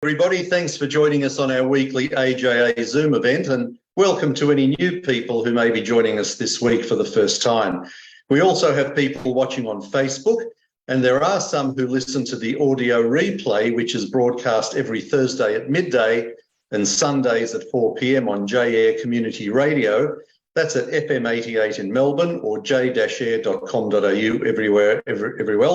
Everybody, thanks for joining us on our weekly AJA Zoom event, and welcome to any new people who may be joining us this week for the first time. We also have people watching on Facebook, and there are some who listen to the audio replay, which is broadcast every Thursday at midday and Sundays at 4 p.m. on JAir Community Radio. That's at FM 88 in Melbourne or j-air.com.au everywhere.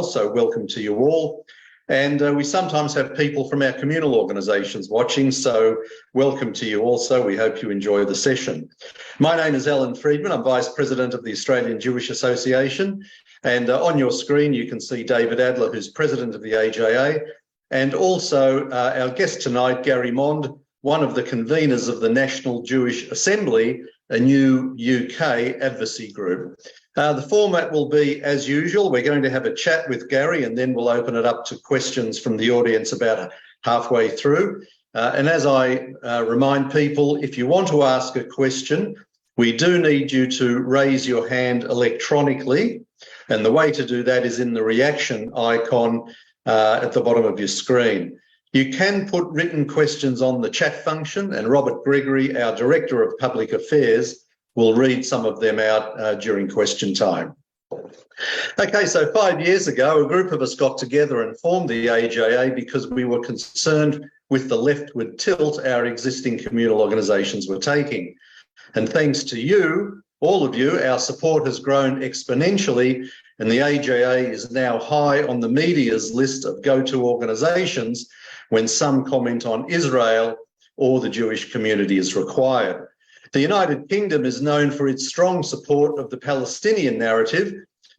So welcome to you all. And we sometimes have people from our communal organisations watching, so welcome to you also. We hope you enjoy the session. My name is Alan Friedman. I'm Vice President of the Australian Jewish Association. And on your screen, you can see David Adler, who's President of the AJA, and also our guest tonight, Gary Mond, one of the conveners of the National Jewish Assembly, a new UK advocacy group. The format will be as usual. We're going to have a chat with Gary and then we'll open it up to questions from the audience about halfway through. And as I remind people, if you want to ask a question, we do need you to raise your hand electronically. And the way to do that is in the reaction icon at the bottom of your screen. You can put written questions on the chat function, and Robert Gregory, our Director of Public Affairs, will read some of them out during question time. Okay, so 5 years ago, a group of us got together and formed the AJA because we were concerned with the leftward tilt our existing communal organisations were taking. And thanks to you, all of you, our support has grown exponentially, and the AJA is now high on the media's list of go-to organisations when some comment on Israel or the Jewish community is required. The United Kingdom is known for its strong support of the Palestinian narrative,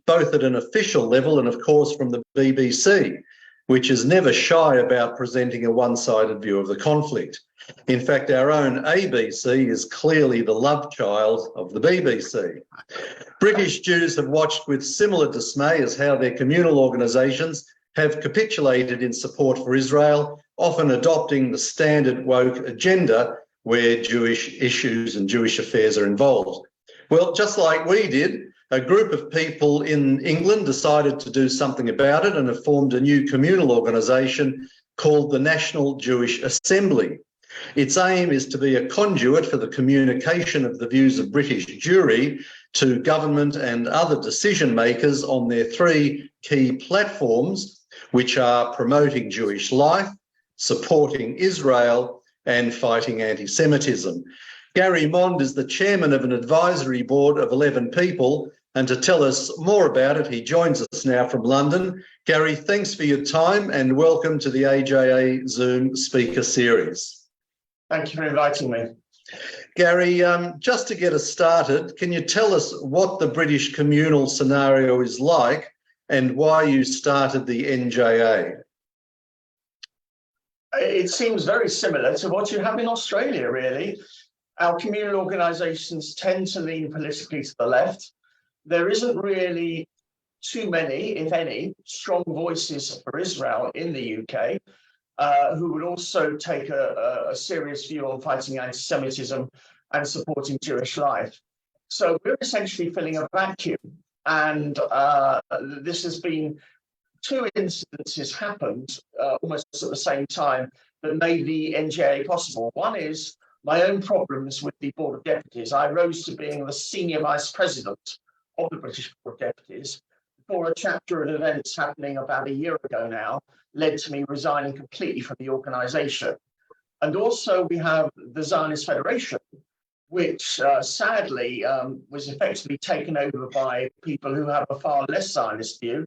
both at an official level and, of course, from the BBC, which is never shy about presenting a one-sided view of the conflict. In fact, our own ABC is clearly the love child of the BBC. British Jews have watched with similar dismay as how their communal organisations have capitulated in support for Israel, often adopting the standard woke agenda where Jewish issues and Jewish affairs are involved. Well, just like we did, a group of people in England decided to do something about it and have formed a new communal organisation called the National Jewish Assembly. Its aim is to be a conduit for the communication of the views of British Jewry to government and other decision makers on their three key platforms, which are promoting Jewish life, supporting Israel, and fighting anti-Semitism. Gary Mond is the chairman of an advisory board of 11 people, and to tell us more about it, he joins us now from London. Gary, thanks for your time and welcome to the AJA Zoom speaker series. Thank you for inviting me. Gary, just to get us started, can you tell us what the British communal scenario is like and why you started the NJA? It seems very similar to what you have in Australia, really. Our communal organisations tend to lean politically to the left. There isn't really too many, if any, strong voices for Israel in the UK who would also take a serious view on fighting anti-Semitism and supporting Jewish life. So we're essentially filling a vacuum. And this has been two incidences happened almost at the same time that made the NJA possible. One is my own problems with the Board of Deputies. I rose to being the senior vice president of the British Board of Deputies before a chapter of events happening about a year ago now led to me resigning completely from the organisation. And also we have the Zionist Federation, which sadly was effectively taken over by people who have a far less Zionist view.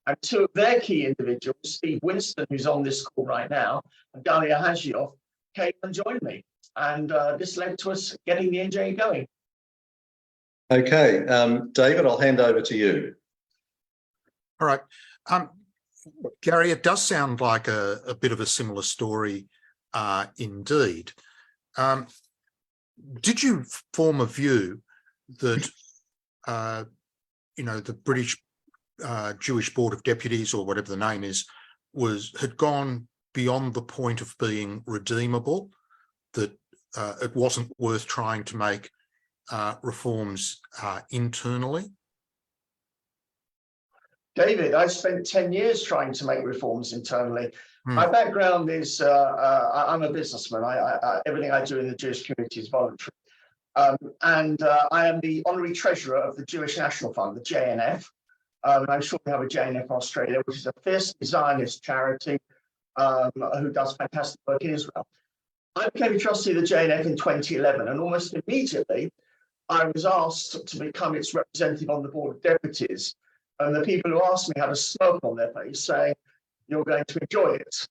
And two of their key individuals, Steve Winston, who's on this call right now, and Dalia Hajioff, came and joined me. And this led to us getting the NJA going. Okay, David, I'll hand over to you. All right. Gary, it does sound like a bit of a similar story indeed. Did you form a view that, the British Jewish Board of Deputies, or whatever the name is, had gone beyond the point of being redeemable, that it wasn't worth trying to make reforms internally? David, I spent 10 years trying to make reforms internally. Hmm. My background is I'm a businessman. Everything I do in the Jewish community is voluntary. And I am the honorary treasurer of the Jewish National Fund, the JNF. And I'm sure we have a JNF Australia, which is a fiercely Zionist charity who does fantastic work in Israel. I became a trustee of the JNF in 2011, and almost immediately I was asked to become its representative on the board of deputies. And the people who asked me had a smirk on their face saying, "You're going to enjoy it."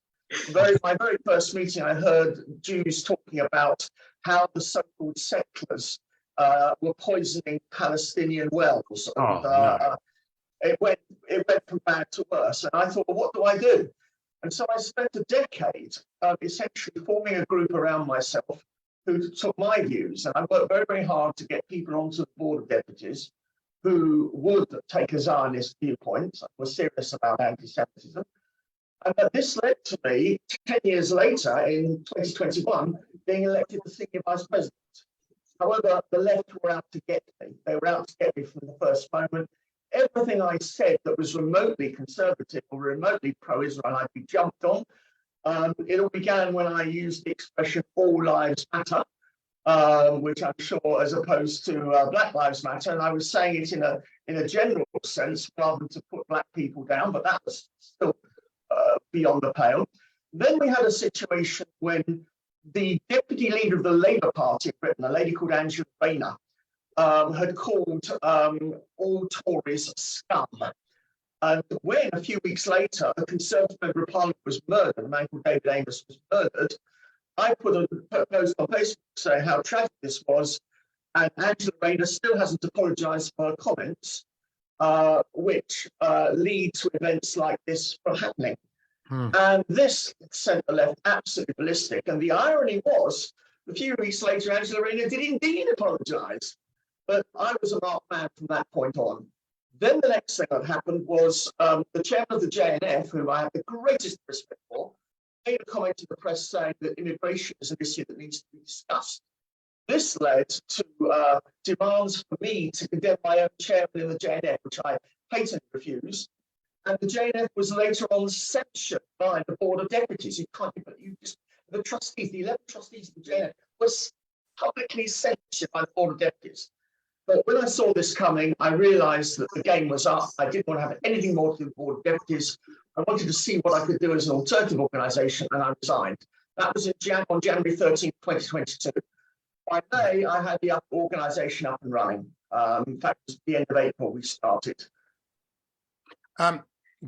My very first meeting, I heard Jews talking about how the so-called settlers were poisoning Palestinian wells. No. It went from bad to worse. And I thought, well, what do I do? And so I spent a decade essentially forming a group around myself who took my views. And I worked very, very hard to get people onto the board of deputies who would take a Zionist viewpoint, were serious about anti-Semitism. And this led to me, 10 years later, in 2021, being elected the senior vice president. However, the left were out to get me. They were out to get me from the first moment. Everything I said that was remotely conservative or remotely pro-Israel, I'd be jumped on. It all began when I used the expression "all lives matter," which I'm sure, as opposed to Black Lives Matter, and I was saying it in a general sense rather than to put black people down, but that was still beyond the pale. Then we had a situation when the deputy leader of the Labour Party in Britain, a lady called Angela Rayner, had called all Tories scum. And when a few weeks later a Conservative member of Parliament was murdered, a man called David Amos was murdered, I put a post on Facebook saying how tragic this was, and Angela Rayner still hasn't apologised for her comments, which lead to events like this from happening. And this sent the left absolutely ballistic. And the irony was, a few weeks later, Angela Rayner did indeed apologise. But I was a marked man from that point on. Then the next thing that happened was the chairman of the JNF, who I have the greatest respect for, made a comment to the press saying that immigration is an issue that needs to be discussed. This led to demands for me to condemn my own chairman in the JNF, which I patently refused. And the JNF was later on censured by the Board of Deputies. The trustees, the 11 trustees of the JNF, was publicly censured by the Board of Deputies. But when I saw this coming, I realised that the game was up. I didn't want to have anything more to do with the Board of Deputies. I wanted to see what I could do as an alternative organisation, and I resigned. That was on January 13, 2022. By May, I had the organisation up and running. In fact, it was the end of April we started.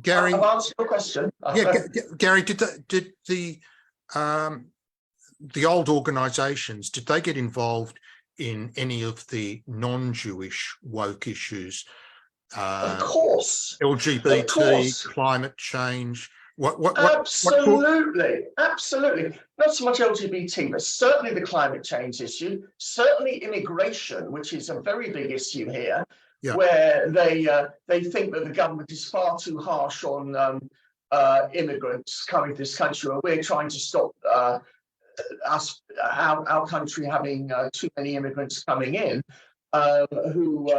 Gary, I've answered your question. Yeah, Gary, did the old organisations, did they get involved in any of the non-Jewish woke issues? Of course. LGBT, of course. climate change. Absolutely. Not so much LGBT, but certainly the climate change issue, certainly immigration, which is a very big issue here. Yeah. Where they think that the government is far too harsh on immigrants coming to this country, and we're trying to stop our country having too many immigrants coming in who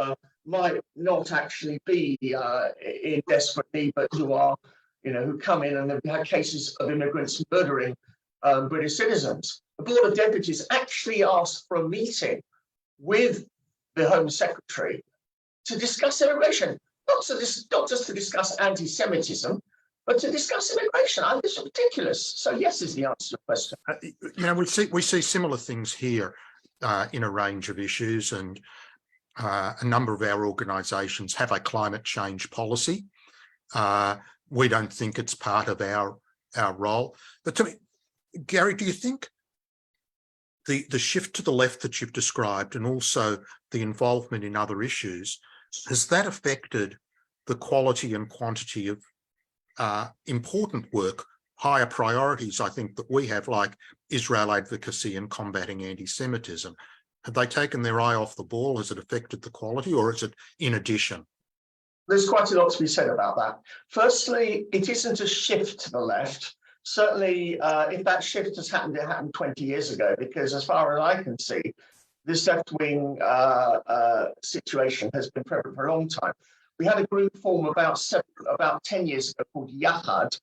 might not actually be in desperate need, but who are, who come in, and they've had cases of immigrants murdering British citizens. The Board of Deputies actually asked for a meeting with the Home Secretary to discuss immigration, not just to discuss anti-Semitism, but to discuss immigration. I think it's ridiculous. So yes is the answer to the question. We see similar things here in a range of issues, and a number of our organisations have a climate change policy. We don't think it's part of our role. But to me, Gary, do you think the shift to the left that you've described, and also the involvement in other issues, has that affected the quality and quantity of important work, higher priorities, I think, that we have, like Israel advocacy and combating anti-Semitism? Have they taken their eye off the ball? Has it affected the quality, or is it in addition? There's quite a lot to be said about that. Firstly, it isn't a shift to the left. Certainly, if that shift has happened, it happened 20 years ago, because as far as I can see, this left-wing situation has been present for a long time. We had a group form about 10 years ago called Yahad,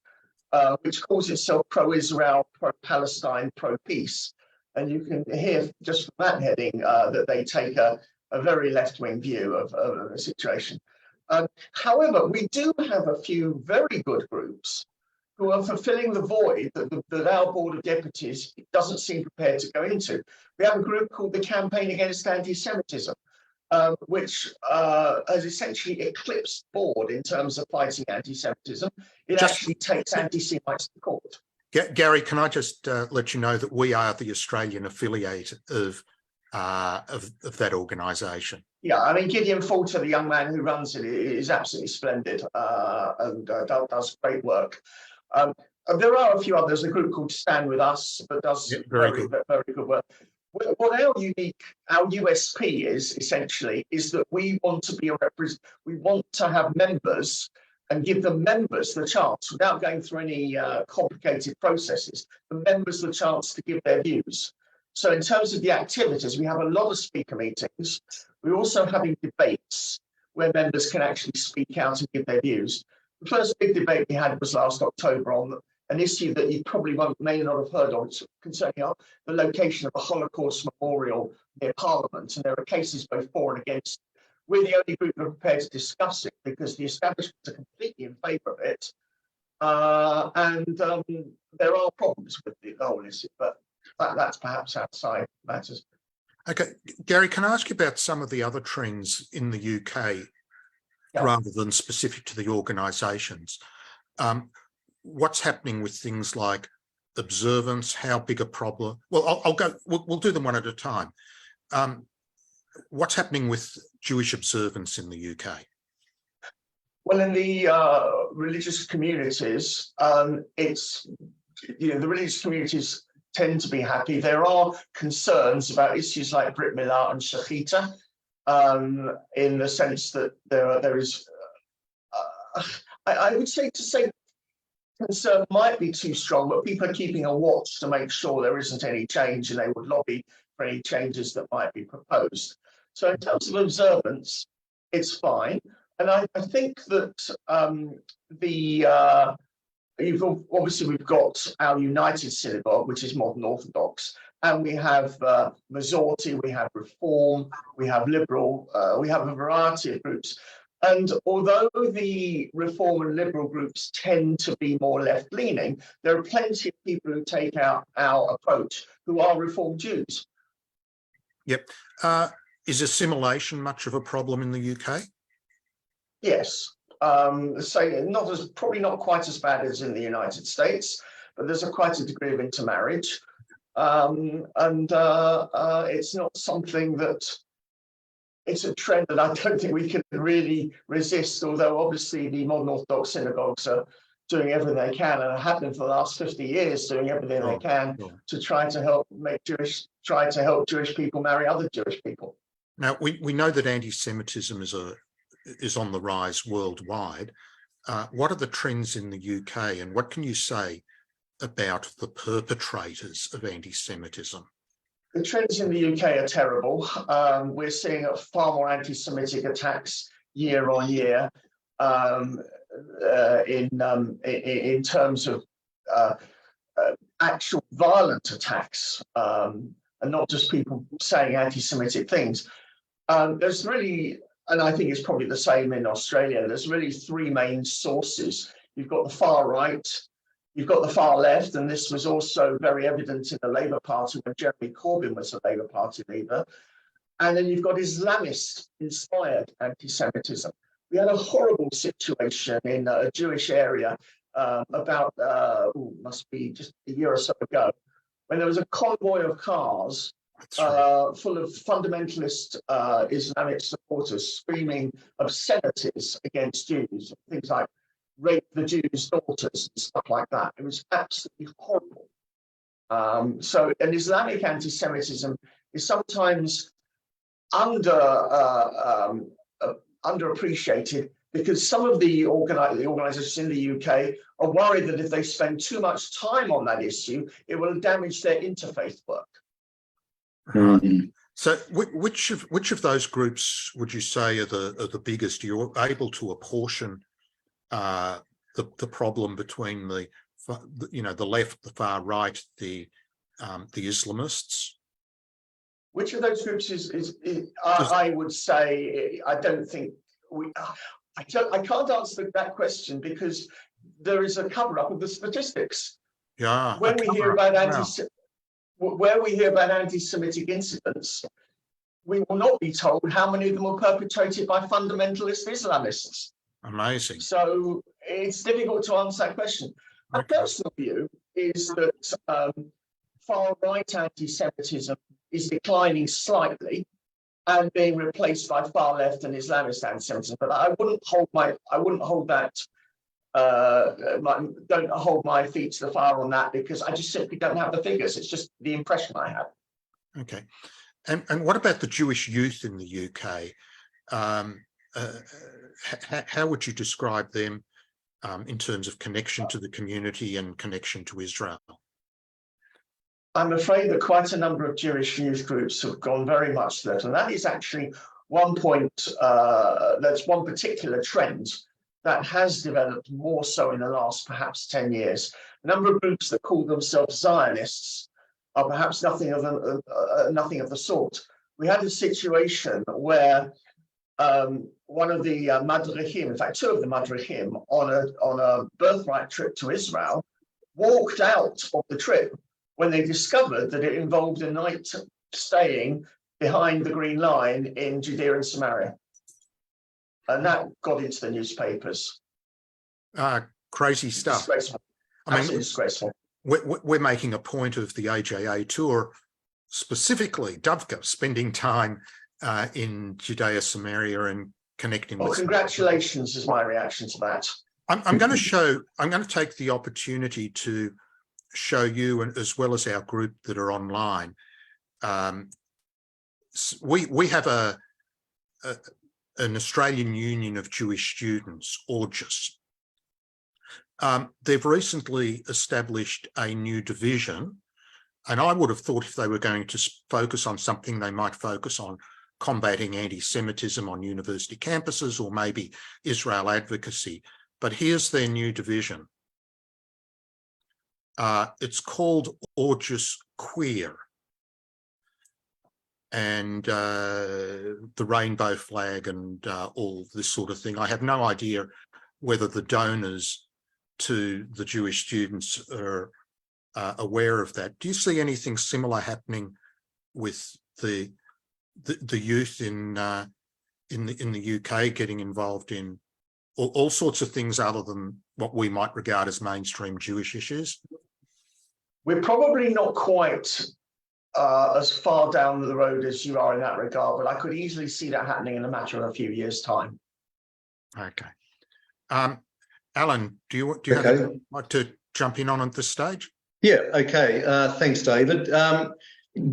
which calls itself pro-Israel, pro-Palestine, pro-peace. And you can hear just from that heading that they take a very left-wing view of the situation. However, we do have a few very good groups who are fulfilling the void that our Board of Deputies doesn't seem prepared to go into. We have a group called the Campaign Against Anti-Semitism, which has essentially eclipsed the board in terms of fighting anti-Semitism. It actually takes anti-Semites to court. Gary, can I just let you know that we are the Australian affiliate of that organisation? Yeah, I mean, Gideon Falter, the young man who runs it, is absolutely splendid and does great work. There are a few others, a group called Stand With Us that does very good work. What our USP is essentially is that we want to be we want to have members and give the members the chance, without going through any complicated processes, the members the chance to give their views. So in terms of the activities, we have a lot of speaker meetings. We're also having debates where members can actually speak out and give their views. The first big debate we had was last October on an issue that you probably may not have heard of. It's concerning the location of a Holocaust memorial near Parliament, and there are cases both for and against. We're the only group that are prepared to discuss it because the establishments are completely in favour of it, and there are problems with the whole issue, but that's perhaps outside matters. Okay, Gary, can I ask you about some of the other trends in the UK, rather than specific to the organisations? What's happening with things like observance? How big a problem? Well, we'll do them one at a time. What's happening with Jewish observance in the UK? Well, in the religious communities, it's, the religious communities tend to be happy. There are concerns about issues like Brit Milah and Shechita, in the sense that there is, I would say concern might be too strong, but people are keeping a watch to make sure there isn't any change, and they would lobby for any changes that might be proposed. So in terms of observance, it's fine. And I think that we've got our United Synagogue, which is modern Orthodox, and we have Masorti, we have Reform, we have Liberal, we have a variety of groups. And although the Reform and Liberal groups tend to be more left-leaning, there are plenty of people who take out our approach who are Reform Jews. Yep. Is assimilation much of a problem in the UK? Yes. Probably not quite as bad as in the United States, but there's quite a degree of intermarriage. It's not something that, it's a trend that I don't think we can really resist, although obviously the modern Orthodox synagogues are doing everything they can, and have been for the last 50 years doing everything they can to try to help Jewish people marry other Jewish people. Now, we know that anti-Semitism is on the rise worldwide. What are the trends in the UK, and what can you say about the perpetrators of anti-Semitism? The trends in the UK are terrible. We're seeing far more anti-Semitic attacks year on year in terms of actual violent attacks, and not just people saying anti-Semitic things. There's really, and I think it's probably the same in Australia, there's really three main sources. You've got the far right, you've got the far left, and this was also very evident in the Labour Party when Jeremy Corbyn was a Labour Party leader. And then you've got Islamist-inspired anti-Semitism. We had a horrible situation in a Jewish area must be just a year or so ago, when there was a convoy of cars full of fundamentalist Islamic supporters screaming obscenities against Jews, things like rape the Jews' daughters and stuff like that. It was absolutely horrible. So an Islamic anti-Semitism is sometimes underappreciated because some of the organisations in the UK are worried that if they spend too much time on that issue, it will damage their interfaith work. Right. So which of those groups would you say are the biggest? You're able to apportion the problem between the left, the far right, the Islamists? Which of those groups I would say, I don't think I can't answer that question because there is a cover-up of the statistics. Yeah. When we hear about anti-Semitic incidents, we will not be told how many of them were perpetrated by fundamentalist Islamists. Amazing. So it's difficult to answer that question. My personal view is that far-right anti-Semitism is declining slightly and being replaced by far-left and Islamist anti-Semitism. But I wouldn't hold don't hold my feet to the fire on that because I just simply don't have the figures. It's just the impression I have. Okay. And what about the Jewish youth in the UK? How would you describe them in terms of connection to the community and connection to Israel? I'm afraid that quite a number of Jewish youth groups have gone very much to that. And that is actually one point, that's one particular trend that has developed more so in the last perhaps 10 years. A number of groups that call themselves Zionists are perhaps nothing of the sort. We had a situation where one of the Madrichim, in fact, two of the Madrichim on a birthright trip to Israel walked out of the trip when they discovered that it involved a night staying behind the Green Line in Judea and Samaria. And that got into the newspapers. Crazy stuff. Disgraceful. I mean, disgraceful. We're making a point of the AJA tour, specifically Dovka, spending time in Judea, Samaria, and connecting with. Congratulations is my reaction to that. I'm going to take the opportunity to show you, and as well as our group that are online, we have an Australian Union of Jewish Students, AUJS. They've recently established a new division, and I would have thought if they were going to focus on something, they might focus on combating anti-Semitism on university campuses or maybe Israel advocacy. But here's their new division. It's called AUJS Queer, and the rainbow flag and all this sort of thing. I have no idea whether the donors to the Jewish students are aware of that. Do you see anything similar happening with the youth in the UK getting involved in all sorts of things other than what we might regard as mainstream Jewish issues? We're probably not quite as far down the road as you are in that regard, but I could easily see that happening in a matter of a few years' time. Okay. Alan, do you like to jump in on at this stage? Yeah, okay. Thanks, David.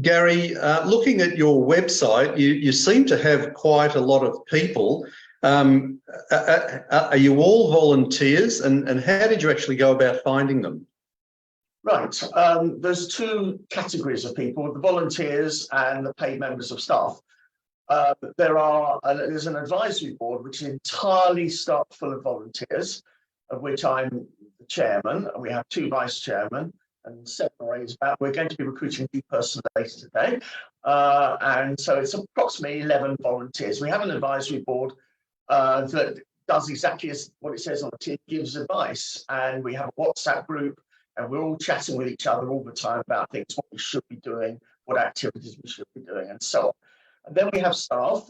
Gary, looking at your website, you seem to have quite a lot of people. Are you all volunteers, and how did you actually go about finding them? Right. There's two categories of people, the volunteers and the paid members of staff. There's an advisory board which is entirely staffed full of volunteers, of which I'm the chairman, and we have two vice chairmen and 7 or 8 about. We're going to be recruiting a new person later today. And so it's approximately 11 volunteers. We have an advisory board that does exactly as what it says on the tin, gives advice. And we have a WhatsApp group, and we're all chatting with each other all the time about things, what we should be doing, what activities we should be doing, and so on. And then we have staff.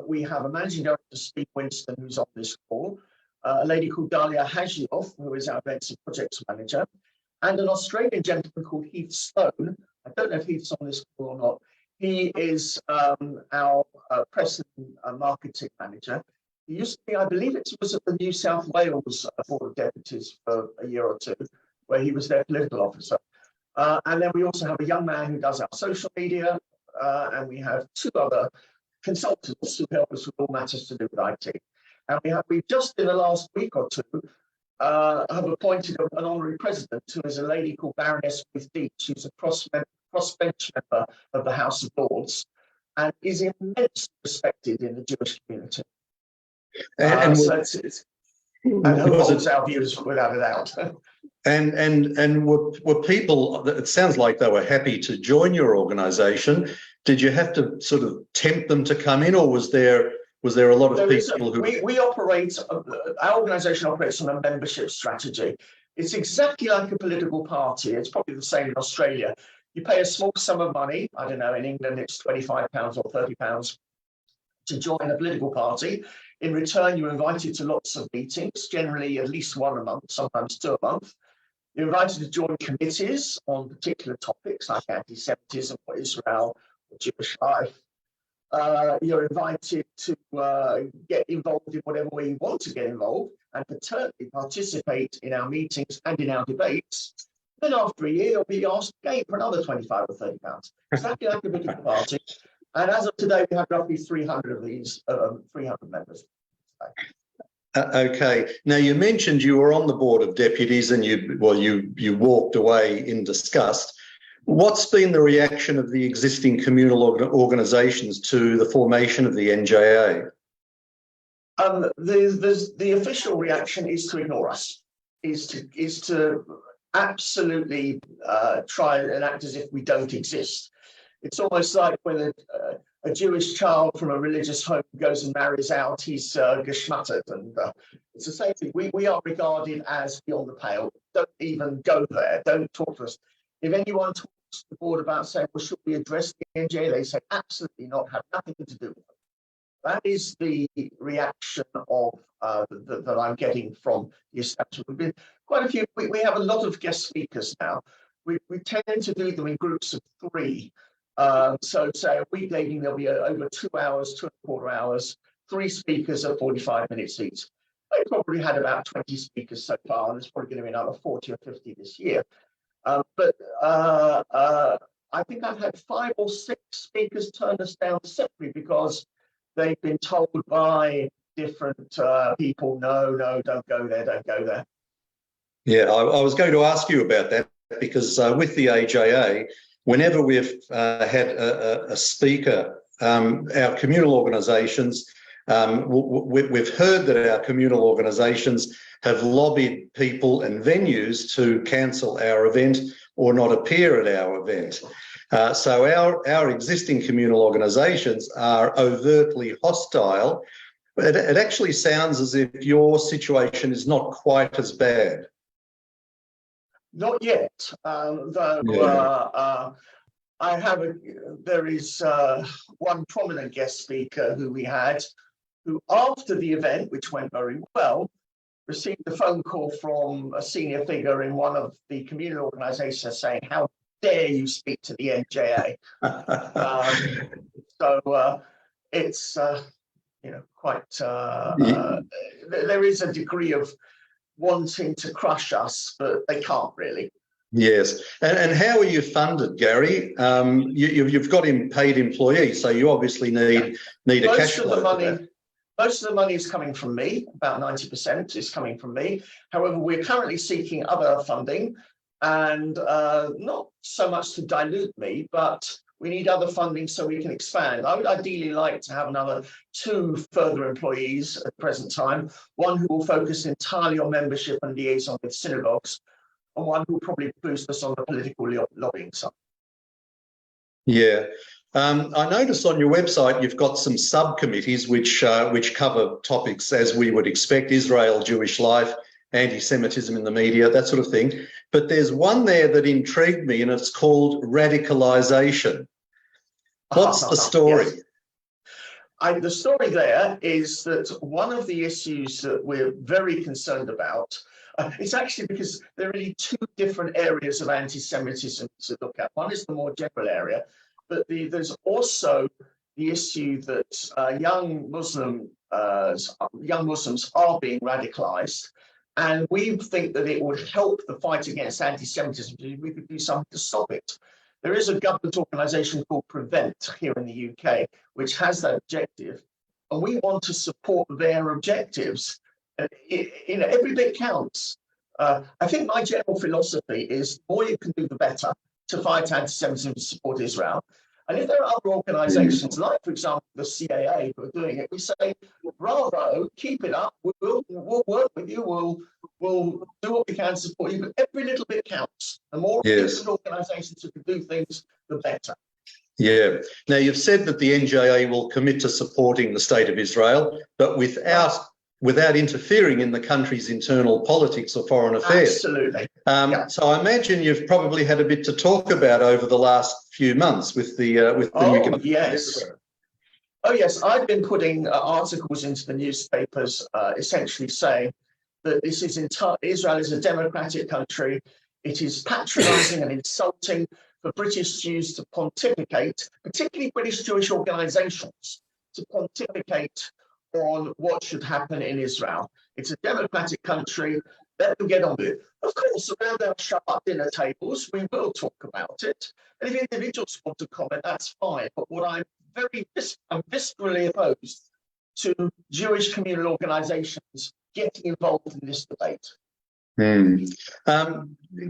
We have a managing director, Steve Winston, who's on this call, a lady called Dalia Hajioff, who is our events and projects manager, and an Australian gentleman called Heath Sloan. I don't know if Heath's on this call or not. He is our press and marketing manager. He used to be, I believe it was at the New South Wales Board of Deputies for a year or two, where he was their political officer. And then we also have a young man who does our social media, and we have 2 other consultants who help us with all matters to do with IT. And we've just in the last week or 2 have appointed an honorary president, who is a lady called Baroness Ruth Deach. She's a crossbench member of the House of Lords, and is immensely respected in the Jewish community. And holds our views without a doubt. And were people, it sounds like they were happy to join your organisation. Did you have to sort of tempt them to come in, or was there a lot of people who... We operate, our organisation operates on a membership strategy. It's exactly like a political party. It's probably the same in Australia. You pay a small sum of money, I don't know, in England it's £25 or £30 to join a political party. In return, you're invited to lots of meetings, generally at least one a month, sometimes two a month. You're invited to join committees on particular topics like anti-Semitism or Israel or Jewish life. You're invited to get involved in whatever way you want to get involved and participate in our meetings and in our debates. Then after a year, you'll be asked again for another £25 or £30. Exactly like a political party. And as of today, we have roughly 300 of these, 300 members. Okay. Now, you mentioned you were on the board of deputies and you walked away in disgust. What's been the reaction of the existing communal organisations to the formation of the NJA? The official reaction is to ignore us, is to absolutely try and act as if we don't exist. It's almost like when a Jewish child from a religious home goes and marries out, he's geschmattered, and it's the same thing. We are regarded as beyond the pale. Don't even go there. Don't talk to us. If anyone talks to the board about saying, well, should we address the NJA? They say, absolutely not, have nothing to do with it. That is the reaction of that I'm getting from the establishment. We've been quite a few. We have a lot of guest speakers now. We tend to do them in groups of 3. So say a weekday evening, there'll be over 2 hours, 2.25 hours, 3 speakers at 45 minutes each. They've probably had about 20 speakers so far, and there's probably going to be another 40 or 50 this year. But I think I've had 5 or 6 speakers turn us down simply because they've been told by different people, no, don't go there, don't go there. Yeah, I was going to ask you about that because with the AJA, whenever we've had a speaker, our communal organisations, we've heard that our communal organisations have lobbied people and venues to cancel our event or not appear at our event. So our existing communal organisations are overtly hostile. It actually sounds as if your situation is not quite as bad. Not yet, though. There is one prominent guest speaker who we had, who after the event, which went very well, received a phone call from a senior figure in one of the communal organisations saying, "How dare you speak to the NJA?" So it's quite. There is a degree of wanting to crush us, but they can't really. Yes. And how are you funded, Gary? You've got paid employees, so you obviously need a cash flow. Most of the money is coming from me. About 90% is coming from me. However, we're currently seeking other funding, and not so much to dilute me, but we need other funding so we can expand. I would ideally like to have another 2 further employees at the present time, one who will focus entirely on membership and liaison with synagogues, and one who will probably boost us on the political lobbying side. Yeah. I noticed on your website you've got some subcommittees which cover topics as we would expect: Israel, Jewish life, anti-Semitism in the media, that sort of thing. But there's one there that intrigued me, and it's called radicalisation. What's the story? Yes. The story there is that one of the issues that we're very concerned about, it's actually because there are really 2 different areas of anti-Semitism to look at. One is the more general area, but there's also the issue that young Muslims are being radicalised, and we think that it would help the fight against anti-Semitism if we could do something to stop it. There is a government organisation called Prevent here in the UK, which has that objective, and we want to support their objectives. Every bit counts. I think my general philosophy is the more you can do, the better to fight anti-Semitism and support Israel. And if there are other organisations, like, for example, the CAA, who are doing it, we say, bravo, keep it up. We'll work with you. We'll do what we can to support you. But every little bit counts. The more different organisations who can do things, the better. Yeah. Now, you've said that the NJA will commit to supporting the State of Israel, but without interfering in the country's internal politics or foreign affairs. Absolutely. So I imagine you've probably had a bit to talk about over the last few months with the new government. Yes. Oh, yes. I've been putting articles into the newspapers essentially saying that Israel is a democratic country. It is patronising and insulting for British Jews to pontificate, particularly British Jewish organisations, to pontificate on what should happen in Israel. It's a democratic country. Let them get on with it. Of course, around our Shabbat dinner tables, we will talk about it. And if individuals want to comment, that's fine. But what I'm viscerally opposed to Jewish communal organisations getting involved in this debate.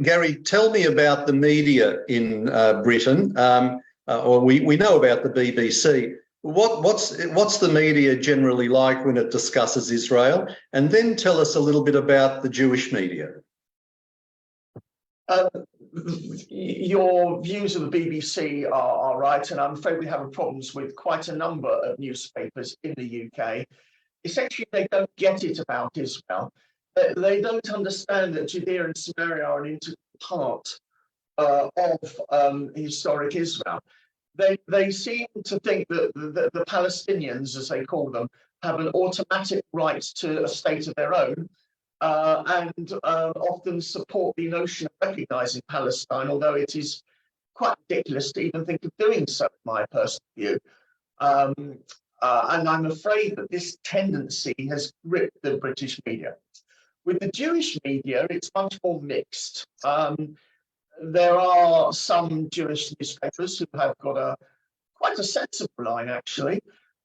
Gary, tell me about the media in Britain. We know about the BBC. What's the media generally like when it discusses Israel? And then tell us a little bit about the Jewish media. Your views of the BBC are right, and I'm afraid we have problems with quite a number of newspapers in the UK. Essentially, they don't get it about Israel. They don't understand that Judea and Samaria are an integral part of historic Israel. They seem to think that the Palestinians, as they call them, have an automatic right to a state of their own, and often support the notion of recognising Palestine, although it is quite ridiculous to even think of doing so, in my personal view. And I'm afraid that this tendency has gripped the British media. With the Jewish media, it's much more mixed. There are some Jewish newspapers who have got quite a sensible line, actually.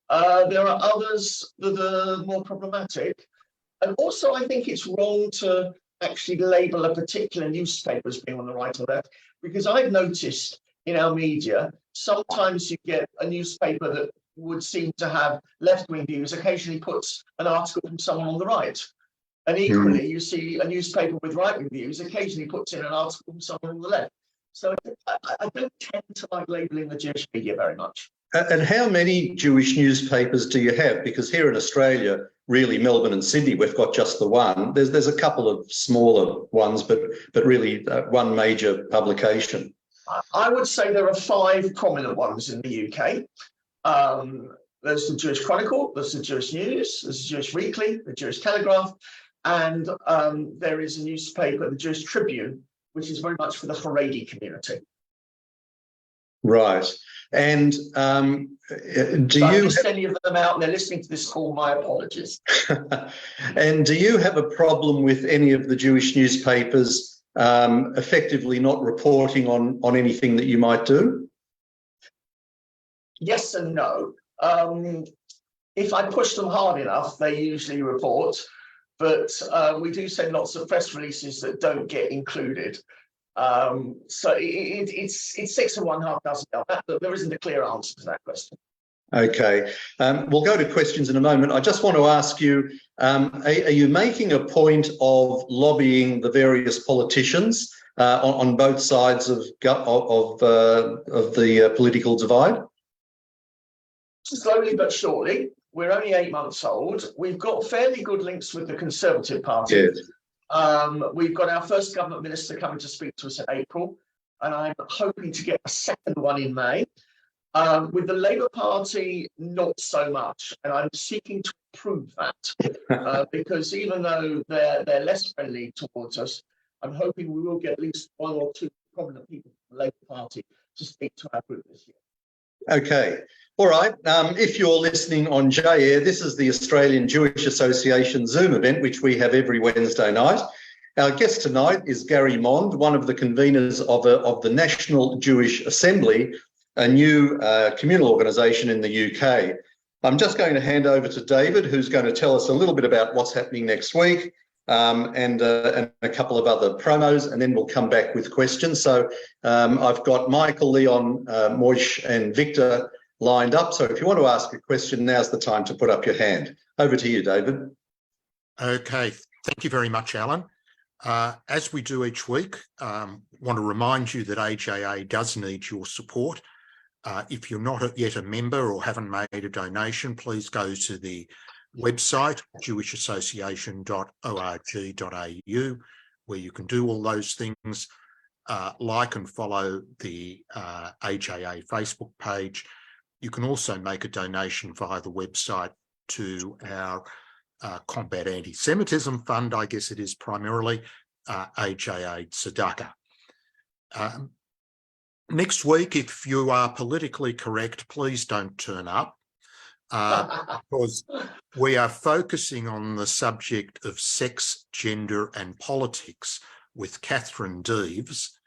There are others that are more problematic. And also, I think it's wrong to actually label a particular newspaper as being on the right or left, because I've noticed in our media, sometimes you get a newspaper that would seem to have left-wing views, occasionally puts an article from someone on the right. And equally, you see a newspaper with right-wing views occasionally puts in an article from someone on the left. So I don't tend to like labelling the Jewish media very much. And how many Jewish newspapers do you have? Because here in Australia, really Melbourne and Sydney, we've got just the one. There's a couple of smaller ones, but really one major publication. I would say there are 5 prominent ones in the UK. There's the Jewish Chronicle, there's the Jewish News, there's the Jewish Weekly, the Jewish Telegraph, and there is a newspaper, the Jewish Tribune, which is very much for the Haredi community. Right. And do you missed any of them out and they're listening to this call, my apologies. And do you have a problem with any of the Jewish newspapers effectively not reporting on anything that you might do? Yes and no. If I push them hard enough, they usually report. But we do send lots of press releases that don't get included. So it's 6 of one, half dozen of the other. There isn't a clear answer to that question. Okay. We'll go to questions in a moment. I just want to ask you, are you making a point of lobbying the various politicians on both sides of the political divide? Slowly but surely. We're only 8 months old. We've got fairly good links with the Conservative Party. Yes. We've got our first government minister coming to speak to us in April, and I'm hoping to get a second one in May. With the Labour Party, not so much, and I'm seeking to improve that because even though they're less friendly towards us, I'm hoping we will get at least 1 or 2 prominent people from the Labour Party to speak to our group this year. Okay. All right. If you're listening on JNF, this is the Australian Jewish Association Zoom event, which we have every Wednesday night. Our guest tonight is Gary Mond, one of the conveners of the National Jewish Assembly, a new communal organisation in the UK. I'm just going to hand over to David, who's going to tell us a little bit about what's happening next week. and a couple of other promos, and then we'll come back with questions. So I've got Michael, Leon, Moish and Victor lined up. So if you want to ask a question, now's the time to put up your hand. Over to you, David. Okay, thank you very much, Alan. As we do each week, want to remind you that AJA does need your support. If you're not yet a member or haven't made a donation, please go to the website, jewishassociation.org.au, where you can do all those things, like and follow the AJA Facebook page. You can also make a donation via the website to our Combat Anti-Semitism Fund, I guess it is primarily, AJA Tzedakah. Next week, if you are politically correct, please don't turn up, because we are focusing on the subject of sex, gender and politics with Catherine Deeves,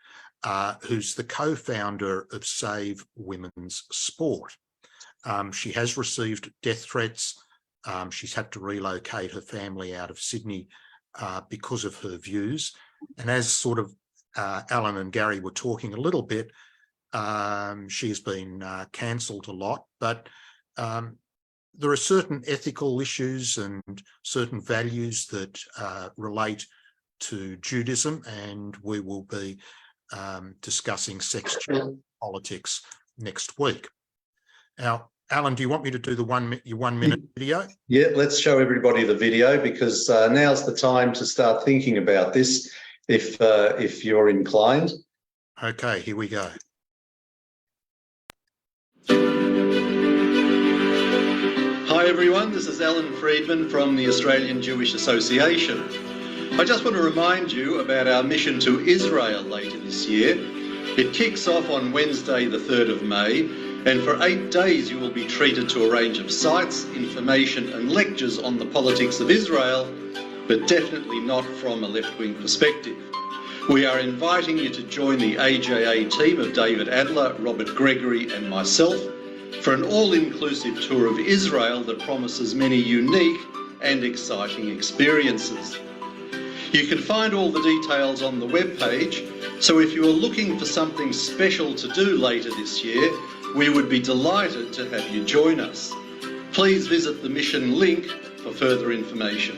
who's the co-founder of Save Women's Sport. She has received death threats. She's had to relocate her family out of Sydney because of her views. And as sort of Alan and Gary were talking a little bit, she's been cancelled a lot, but there are certain ethical issues and certain values that relate to Judaism, and we will be discussing sex, gender, politics next week. Now, Alan, do you want me to do your 1 minute video? Yeah, let's show everybody the video, because now's the time to start thinking about this, if you're inclined. Okay, here we go. Hi everyone, this is Alan Friedman from the Australian Jewish Association. I just want to remind you about our mission to Israel later this year. It kicks off on Wednesday the 3rd of May, and for 8 days you will be treated to a range of sites, information and lectures on the politics of Israel, but definitely not from a left-wing perspective. We are inviting you to join the AJA team of David Adler, Robert Gregory and myself for an all-inclusive tour of Israel that promises many unique and exciting experiences. You can find all the details on the webpage, so if you are looking for something special to do later this year, we would be delighted to have you join us. Please visit the mission link for further information.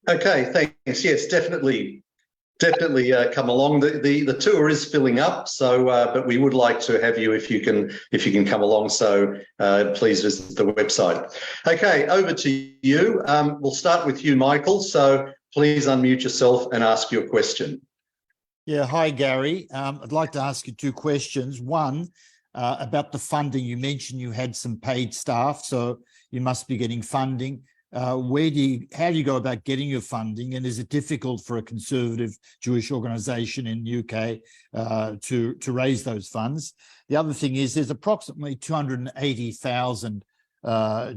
Okay, thanks. Yes, definitely come along. The tour is filling up, so but we would like to have you if you can come along. So please visit the website. Okay, over to you. We'll start with you, Michael. So please unmute yourself and ask your question. Yeah, hi Gary. I'd like to ask you 2 questions. One, about the funding. You mentioned you had some paid staff, so you must be getting funding. How do you go about getting your funding, and is it difficult for a conservative Jewish organisation in the UK to raise those funds? The other thing is there's approximately 280,000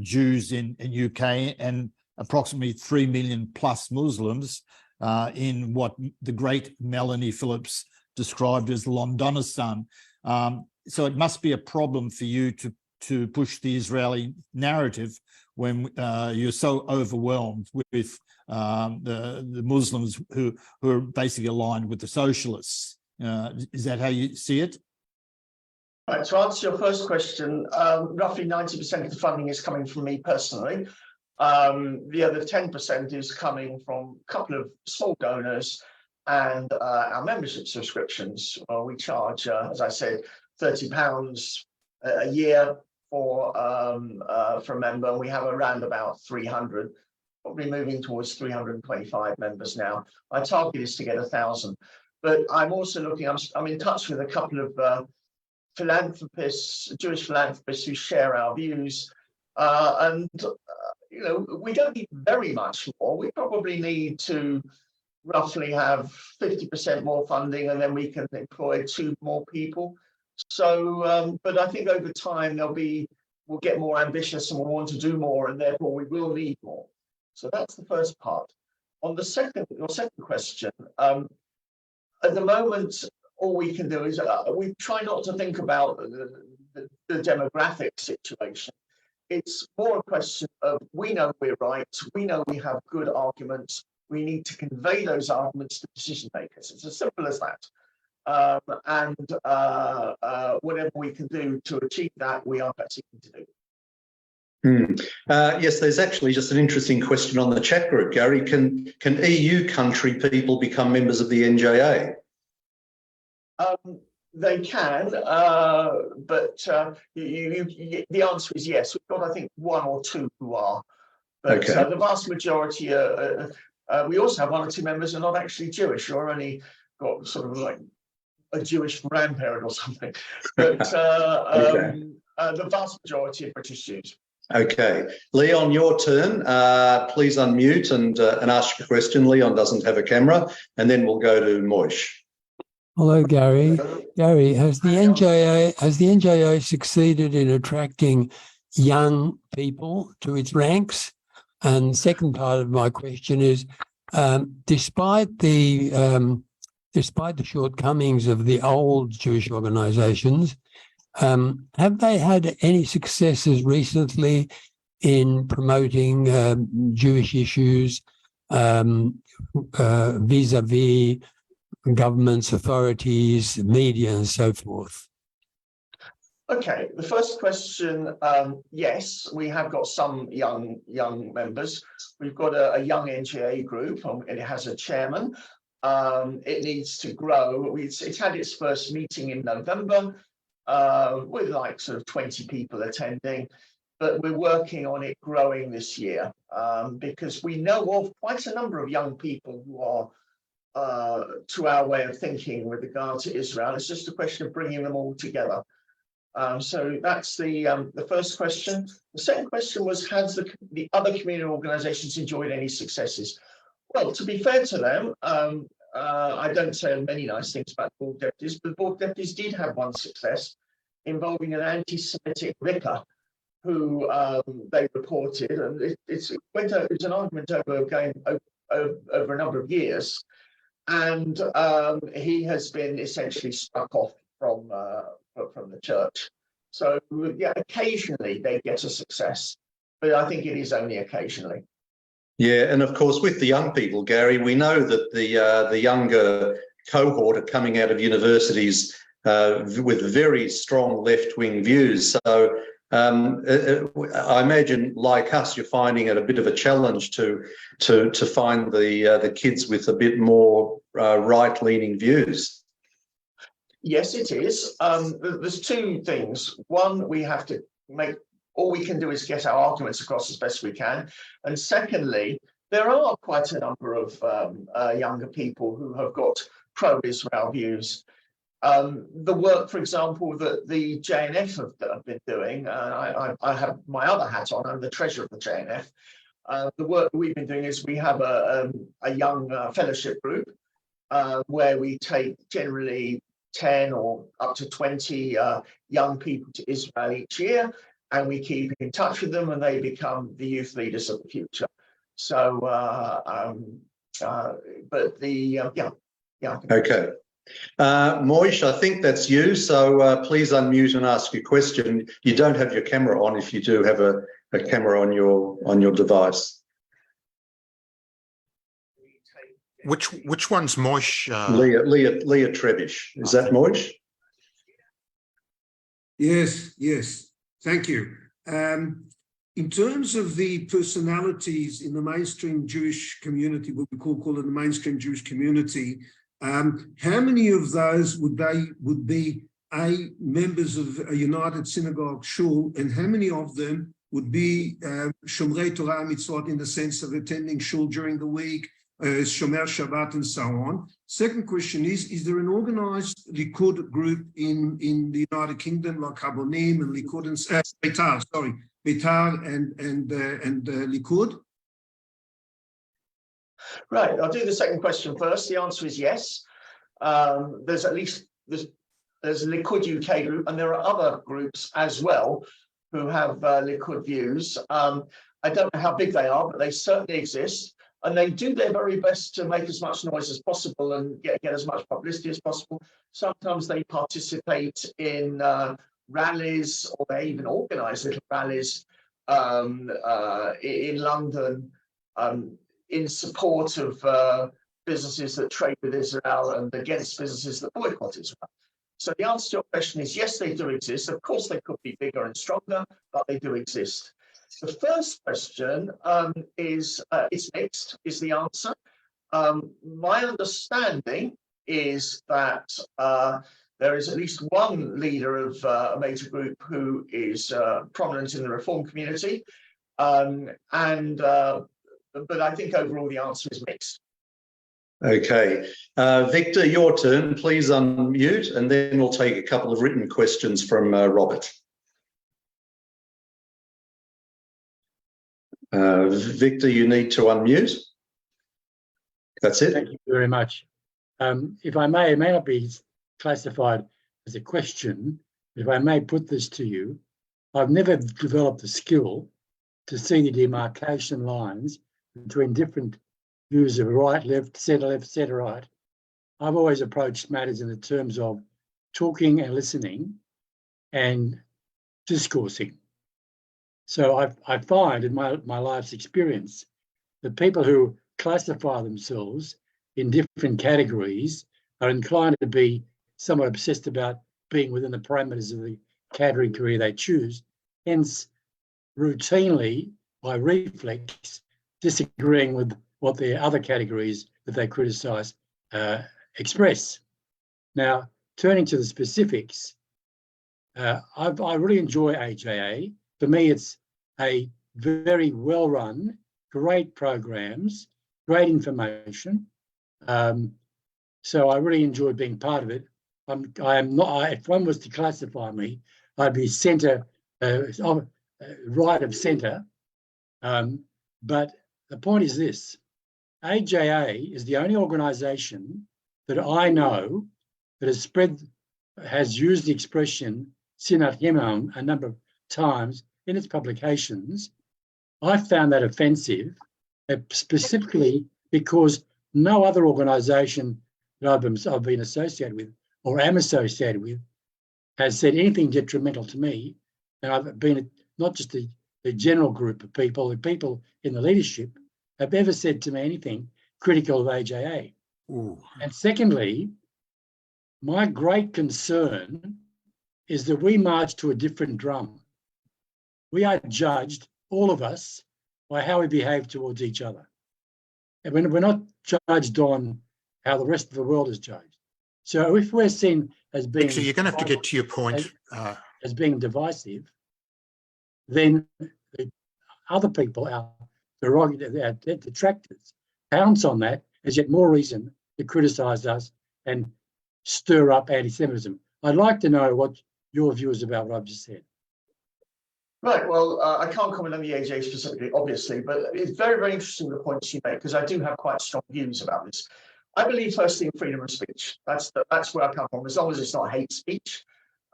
Jews in UK and approximately 3 million plus Muslims in what the great Melanie Phillips described as Londonistan. So it must be a problem for you to push the Israeli narrative when you're so overwhelmed with the Muslims who are basically aligned with the socialists. Is that how you see it? Right, to answer your first question, roughly 90% of the funding is coming from me personally. The other 10% is coming from a couple of small donors and our membership subscriptions. We charge, as I said, £30 a year for a member, and we have around about 300, probably moving towards 325 members now. Our target is to get 1,000, but I'm also looking. I'm in touch with a couple of philanthropists, Jewish philanthropists, who share our views, and you know, we don't need very much more. We probably need to roughly have 50% more funding, and then we can employ 2 more people. So, but I think over time we'll get more ambitious and we'll want to do more, and therefore we will need more. So that's the first part. On your second question, at the moment, all we can do is we try not to think about the demographic situation. it's more a question of we know we're right, we know we have good arguments, we need to convey those arguments to decision makers. It's as simple as that. Whatever we can do to achieve that, we are seeking to do. Yes, there's actually just an interesting question on the chat group, Gary. Can EU country people become members of the NJA? They can, but the answer is yes. We've got, I think, one or two who are, but Okay. The vast majority are. We also have one or two members who are not actually Jewish, or only got sort of like a Jewish grandparent or something. But the vast majority are British Jews. Okay, Leon, your turn. Please unmute and ask your question. Leon doesn't have a camera, and then we'll go to Moish. Hello, Gary. Gary, has the NJA succeeded in attracting young people to its ranks? And second part of my question is, despite the shortcomings of the old Jewish organisations, have they had any successes recently in promoting Jewish issues vis-a-vis governments, authorities, media, and so forth? Okay, the first question, yes, we have got some young members. We've got a young NJA group, and it has a chairman. It needs to grow. It's had its first meeting in November with like sort of 20 people attending, but we're working on it growing this year because we know of quite a number of young people who are to our way of thinking with regard to Israel. It's just a question of bringing them all together. So that's the first question. The second question was, has the other community organisations enjoyed any successes? Well, to be fair to them, I don't say many nice things about the Board Deputies, but the Board Deputies did have one success involving an anti-Semitic vicar who they reported, and it was an argument over a number of years, and he has been essentially struck off from the church. So yeah, occasionally they get a success, but I think it is only occasionally. Yeah, and of course with the young people, Gary, we know that the younger cohort are coming out of universities with very strong left-wing views. So I imagine, like us, you're finding it a bit of a challenge to find the kids with a bit more right-leaning views. Yes, it is. There's two things. One, we have to all we can do is get our arguments across as best we can. And secondly, there are quite a number of younger people who have got pro-Israel views. The work, for example, that the JNF have been doing, I have my other hat on, I'm the treasurer of the JNF. The work we've been doing is we have a young fellowship group where we take generally 10 or up to 20 young people to Israel each year, and we keep in touch with them, and they become the youth leaders of the future. So, Okay. Moish, I think that's you, so please unmute and ask your question. You don't have your camera on if you do have a camera on your device. Which one's Moish? Leah Trebish. Is that Moish? Yes. Thank you. In terms of the personalities in the mainstream Jewish community, what we call it the mainstream Jewish community, how many of those would be members of a United Synagogue Shul, and how many of them would be Shomrei Torah Mitzvot in the sense of attending Shul during the week, Shomer Shabbat, and so on? Second question is there an organized Likud group in the United Kingdom like Habonim and Likud and Beitar and Likud? Right, I'll do the second question first. The answer is yes. There's a Likud UK group, and there are other groups as well who have Likud views. I don't know how big they are, but they certainly exist. And they do their very best to make as much noise as possible and get as much publicity as possible. Sometimes they participate in rallies, or they even organise little rallies in London in support of businesses that trade with Israel and against businesses that boycott Israel. So the answer to your question is yes, they do exist. Of course, they could be bigger and stronger, but they do exist. The first question is it's mixed, is the answer. My understanding is that there is at least one leader of a major group who is prominent in the reform community, but I think overall the answer is mixed. Okay. Victor, your turn. Please unmute, and then we'll take a couple of written questions from Robert. Victor, you need to unmute. That's it. Thank you very much. If I may, it may not be classified as a question, but if I may put this to you, I've never developed the skill to see the demarcation lines between different views of right, left, centre, right. I've always approached matters in the terms of talking and listening and discoursing. So I find in my life's experience that people who classify themselves in different categories are inclined to be somewhat obsessed about being within the parameters of the category they choose, hence routinely, by reflex, disagreeing with what their other categories that they criticise express. Now, turning to the specifics, I really enjoy AJA. For me, it's a very well-run, great programs, great information. So I really enjoyed being part of it. I am not. If one was to classify me, I'd be centre, right of centre. But the point is this: AJA is the only organisation that I know that has used the expression "sinat himam" a number of times in its publications. I found that offensive, specifically because no other organisation that I've been associated with or am associated with has said anything detrimental to me. And I've been not just the general group of people, the people in the leadership have ever said to me anything critical of AJA. Ooh. And secondly, my great concern is that we march to a different drum. We are judged, all of us, by how we behave towards each other. And we're not judged on how the rest of the world is judged. So if we're seen as being... Actually, you're going to have to get to your point. As being divisive, then the other people, our detractors, pounce on that as yet more reason to criticise us and stir up anti-Semitism. I'd like to know what your view is about what I've just said. Right, well, I can't comment on the AJ specifically, obviously, but it's very, very interesting the points you make, because I do have quite strong views about this. I believe firstly in freedom of speech. That's where I come from. As long as it's not hate speech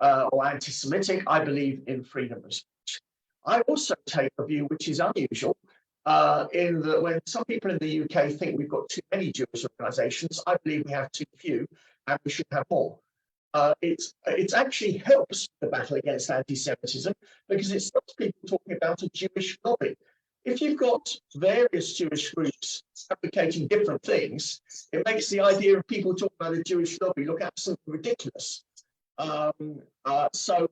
or anti-Semitic, I believe in freedom of speech. I also take a view which is unusual in that when some people in the UK think we've got too many Jewish organisations, I believe we have too few and we should have more. It actually helps the battle against anti-Semitism because it stops people talking about a Jewish lobby. If you've got various Jewish groups advocating different things, it makes the idea of people talking about a Jewish lobby look absolutely ridiculous. So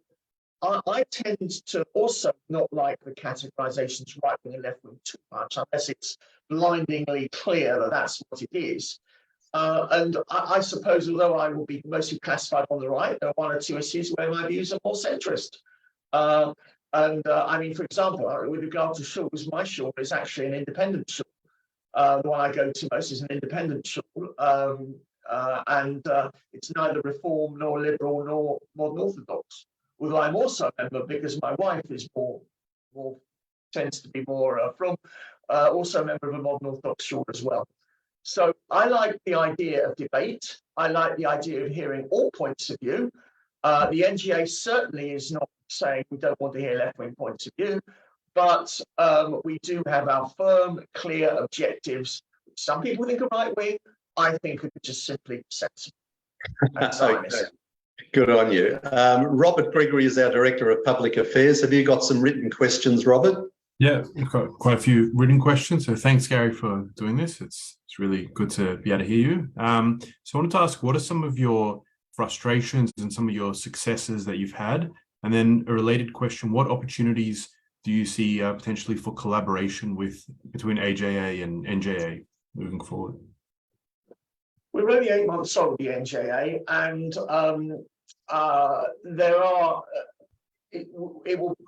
I tend to also not like the categorizations right wing and left wing too much, unless it's blindingly clear that that's what it is. And I suppose, although I will be mostly classified on the right, there are one or two issues where my views are more centrist. I mean, for example, with regard to shuls, my shul is actually an independent shul. The one I go to most is an independent shul, and it's neither reform nor liberal nor modern orthodox. Although I'm also a member, because my wife is tends to be more from, also a member of a modern orthodox shul as well. So I like the idea of debate. I like the idea of hearing all points of view. The NJA certainly is not saying we don't want to hear left-wing points of view, but we do have our firm, clear objectives. Some people think are right-wing. I think are just simply sensible. Okay. Good on you. Robert Gregory is our Director of Public Affairs. Have you got some written questions, Robert? Yeah, we've got quite a few written questions. So thanks, Gary, for doing this. It's really good to be able to hear you. So I wanted to ask, what are some of your frustrations and some of your successes that you've had? And then a related question, what opportunities do you see potentially for collaboration between AJA and NJA moving forward? We're only 8 months old, the NJA, and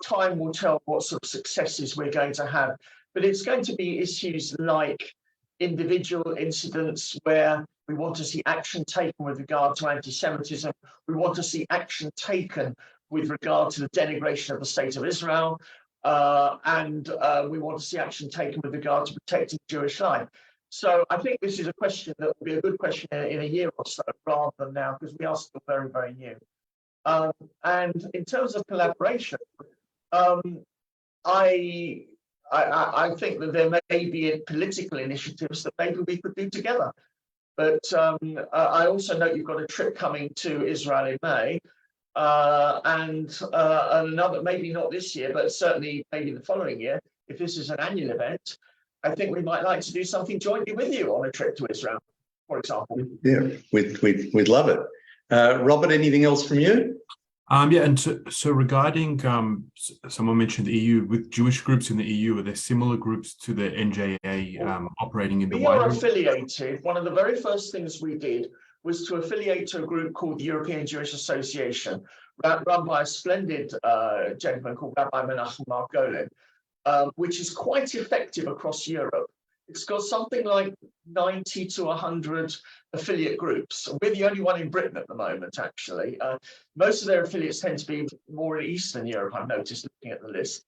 time will tell what sort of successes we're going to have, but it's going to be issues like individual incidents where we want to see action taken with regard to anti-Semitism. We want to see action taken with regard to the denigration of the State of Israel, and we want to see action taken with regard to protecting Jewish life. So I think this is a question that will be a good question in a year or so, rather than now, because we are still very, very new. And in terms of collaboration, I think that there may be political initiatives that maybe we could do together. But I also know you've got a trip coming to Israel in May, and another, maybe not this year, but certainly maybe the following year, if this is an annual event. I think we might like to do something jointly with you on a trip to Israel, for example. Yeah, we'd love it. Robert, anything else from you? Yeah, and so regarding, someone mentioned the EU, with Jewish groups in the EU, are there similar groups to the NJA operating in the wider? We are affiliated. One of the very first things we did was to affiliate to a group called the European Jewish Association, run by a splendid gentleman called Rabbi Menachem Margolin, which is quite effective across Europe. It's got something like 90 to 100 affiliate groups. We're the only one in Britain at the moment, actually. Most of their affiliates tend to be more in Eastern Europe, I've noticed, looking at the list.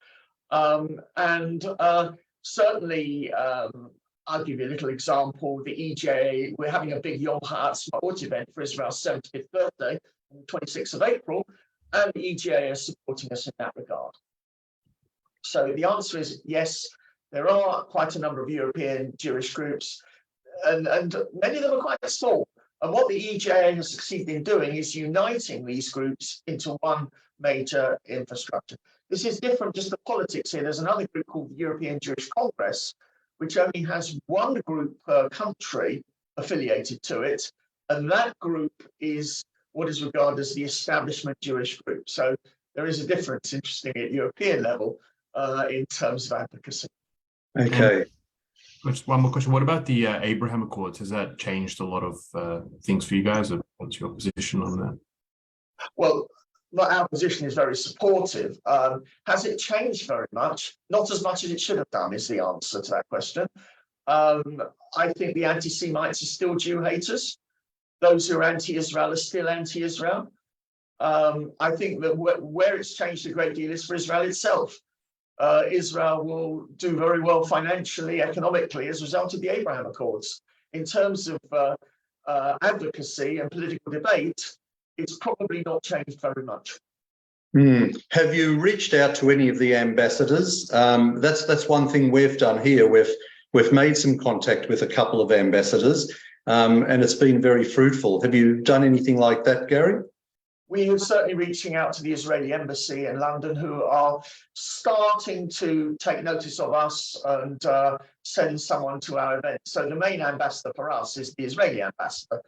Certainly, I'll give you a little example. The EJA, we're having a big Yom HaAtzmaut event for Israel's 75th birthday on the 26th of April, and the EJA is supporting us in that regard. So the answer is yes, there are quite a number of European Jewish groups, and many of them are quite small. And what the EJA has succeeded in doing is uniting these groups into one major infrastructure. This is different just the politics here. There's another group called the European Jewish Congress, which only has one group per country affiliated to it. And that group is what is regarded as the establishment Jewish group. So there is a difference, interestingly, at European level in terms of advocacy. Okay. Just one more question. What about the Abraham Accords? Has that changed a lot of things for you guys? Or what's your position on that? Well, our position is very supportive. Has it changed very much? Not as much as it should have done is the answer to that question. I think the anti-Semites are still Jew haters. Those who are anti-Israel are still anti-Israel. I think that where it's changed a great deal is for Israel itself. Israel will do very well financially, economically, as a result of the Abraham Accords. In terms of advocacy and political debate, it's probably not changed very much. Have you reached out to any of the ambassadors? That's one thing we've done here. We've made some contact with a couple of ambassadors, and it's been very fruitful. Have you done anything like that, Gary? We are certainly reaching out to the Israeli embassy in London, who are starting to take notice of us and send someone to our event. So the main ambassador for us is the Israeli ambassador.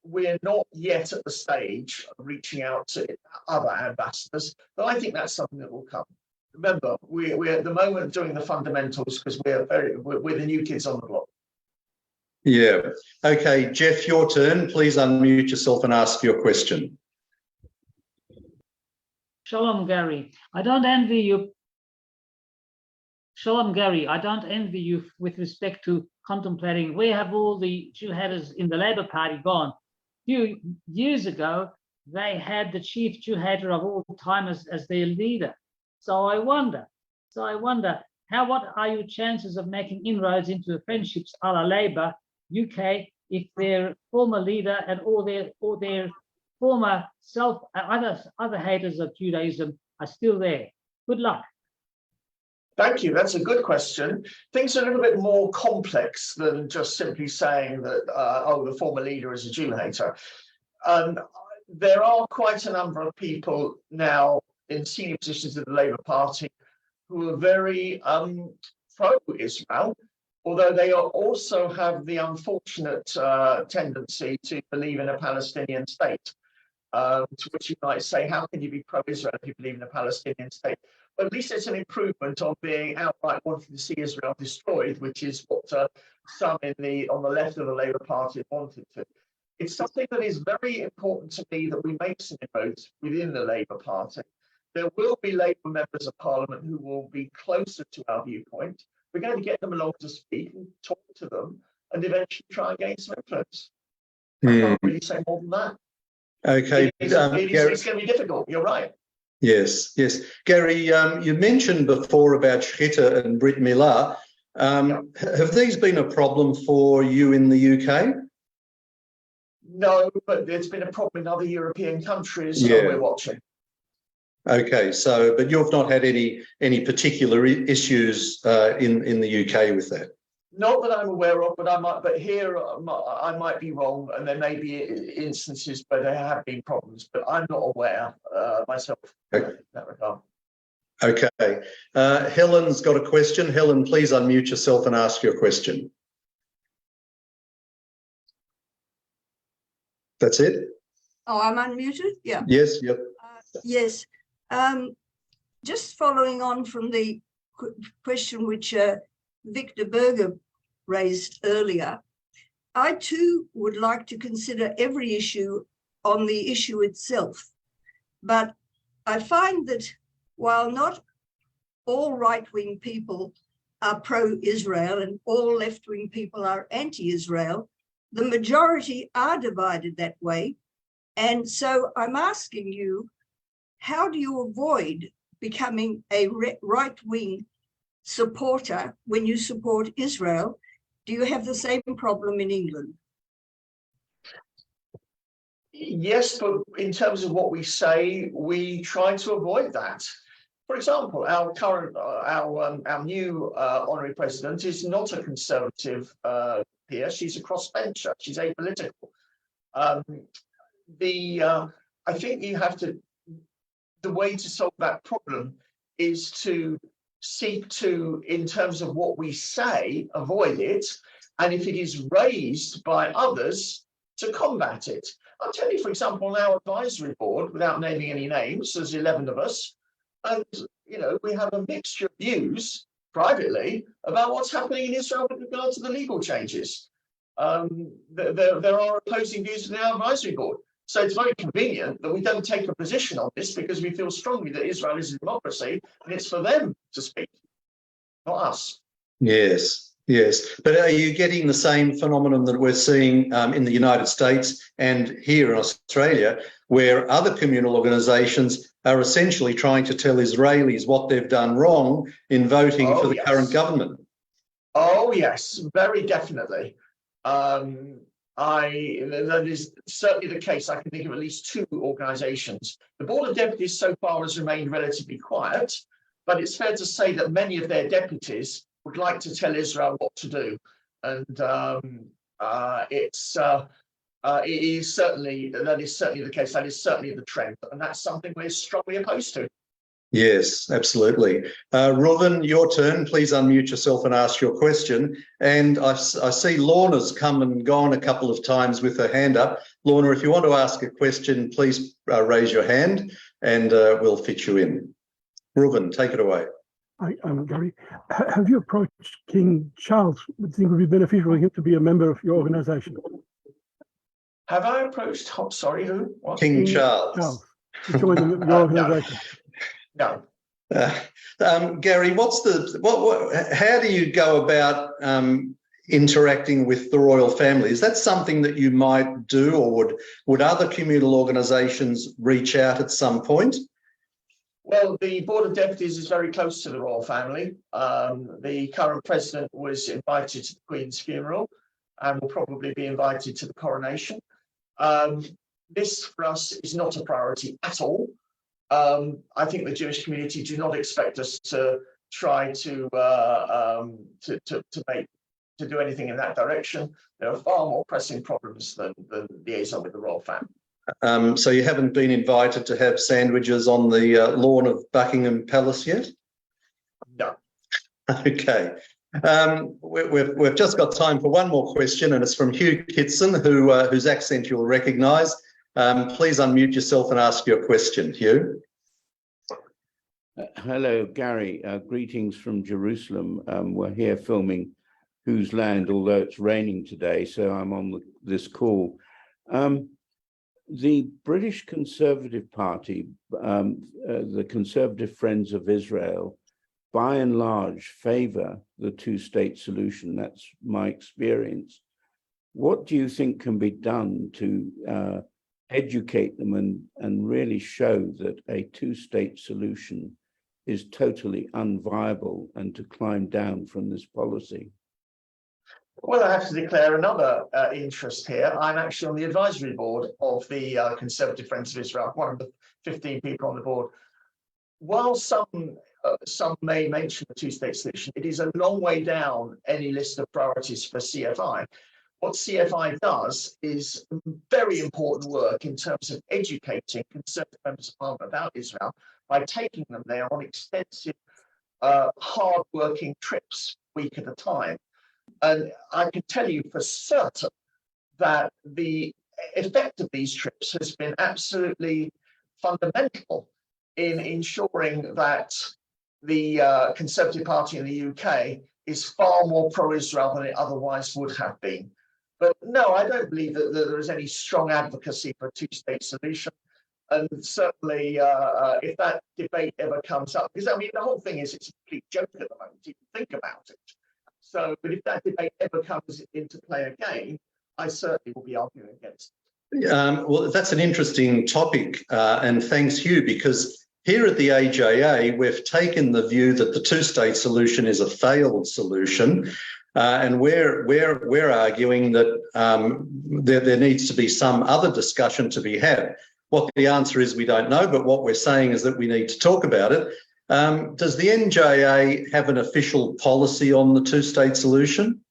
We're not yet at the stage of reaching out to other ambassadors, but I think that's something that will come. Remember, we're at the moment doing the fundamentals because we're the new kids on the block. Yeah. Okay, Jeff, your turn. Please unmute yourself and ask your question. Shalom, Gary. I don't envy you. Shalom, Gary. I don't envy you with respect to contemplating where have all the Jew haters in the Labour Party gone. A few years ago, they had the chief Jew hater of all time as their leader. So I wonder, what are your chances of making inroads into friendships a la Labour UK if their former leader and all their former other haters of Judaism are still there? Good luck. Thank you. That's a good question. Things are a little bit more complex than just simply saying that, the former leader is a Jew hater. there are quite a number of people now in senior positions in the Labour Party who are very pro-Israel, although they also have the unfortunate tendency to believe in a Palestinian state. To which you might say, how can you be pro-Israel if you believe in a Palestinian state? But at least it's an improvement on being outright wanting to see Israel destroyed, which is what some on the left of the Labour Party wanted to. It's something that is very important to me that we make some inroads within the Labour Party. There will be Labour members of Parliament who will be closer to our viewpoint. We're going to get them along to speak and talk to them and eventually try and gain some influence. I can't really say more than that. Okay. It's going to be difficult. You're right. Yes. Gary, you mentioned before about Shchita and Brit Milah. Have these been a problem for you in the UK? No, but there's been a problem in other European countries, so we're watching. Okay, but you've not had any particular issues in the UK with that? Not that I'm aware of, but I might be wrong, and there may be instances where there have been problems, but I'm not aware myself in that regard. Okay. Helen's got a question. Helen, please unmute yourself and ask your question. That's it? Oh, I'm unmuted? Yeah. Yes, yep. Yes. Just following on from the question which Victor Berger raised earlier, I too would like to consider every issue on the issue itself. But I find that while not all right-wing people are pro-Israel and all left-wing people are anti-Israel, the majority are divided that way. And so I'm asking you, how do you avoid becoming a right-wing supporter when you support Israel? Do you have the same problem in England? Yes, but in terms of what we say, we try to avoid that. For example, our new honorary president is not a conservative peer. She's a crossbencher. She's apolitical. I think you have to. The way to solve that problem is to seek to, in terms of what we say, avoid it, and if it is raised by others, to combat it. I'll tell you, for example, on our advisory board, without naming any names, there's 11 of us, and we have a mixture of views privately about what's happening in Israel with regard to the legal changes. There are opposing views in our advisory board. So it's very convenient that we don't take a position on this because we feel strongly that Israel is a democracy and it's for them to speak, not us. Yes. But are you getting the same phenomenon that we're seeing in the United States and here in Australia, where other communal organisations are essentially trying to tell Israelis what they've done wrong in voting for the current government? Oh, yes, very definitely. That is certainly the case. I can think of at least two organisations. The Board of Deputies so far has remained relatively quiet, but it's fair to say that many of their deputies would like to tell Israel what to do, and it is certainly the case. That is certainly the trend, and that's something we're strongly opposed to. Yes, absolutely. Reuven, your turn. Please unmute yourself and ask your question. And I see Lorna's come and gone a couple of times with her hand up. Lorna, if you want to ask a question, please raise your hand and we'll fit you in. Reuven, take it away. I'm Gary. Have you approached King Charles? Would you think it would be beneficial for him to be a member of your organisation? Have I approached? Sorry, who? What? King Charles. To join your organisation. No. Gary, how do you go about interacting with the royal family? Is that something that you might do, or would other communal organisations reach out at some point? Well, the Board of Deputies is very close to the royal family. The current president was invited to the Queen's funeral and will probably be invited to the coronation. This for us is not a priority at all. I think the Jewish community do not expect us to try to do anything in that direction. There are far more pressing problems than liaison with the royal family. So you haven't been invited to have sandwiches on the lawn of Buckingham Palace yet? No. Okay. We've just got time for one more question, and it's from Hugh Kitson, whose accent you'll recognise. Please unmute yourself and ask your question, Hugh. Hello, Gary. Greetings from Jerusalem. We're here filming Whose Land, although it's raining today, so I'm on this call. The British Conservative Party, the Conservative Friends of Israel, by and large favour the two-state solution. That's my experience. What do you think can be done to educate them and really show that a two-state solution is totally unviable and to climb down from this policy? Well, I have to declare another interest here. I'm actually on the advisory board of the Conservative Friends of Israel, one of the 15 people on the board. While some may mention the two-state solution, it is a long way down any list of priorities for CFI. What CFI does is very important work in terms of educating Conservative members of Parliament about Israel by taking them there on extensive, hard-working trips, a week at a time. And I can tell you for certain that the effect of these trips has been absolutely fundamental in ensuring that the Conservative Party in the UK is far more pro-Israel than it otherwise would have been. But no, I don't believe that there is any strong advocacy for a two-state solution. And certainly, if that debate ever comes up, because I mean, the whole thing is it's a complete joke at the moment, if you think about it. So, but if that debate ever comes into play again, I certainly will be arguing against it. Well, that's an interesting topic, and thanks, Hugh, because here at the AJA, we've taken the view that the two-state solution is a failed solution, and we're arguing that there needs to be some other discussion to be had. What the answer is, we don't know, but what we're saying is that we need to talk about it. Does the NJA have an official policy on the two-state solution?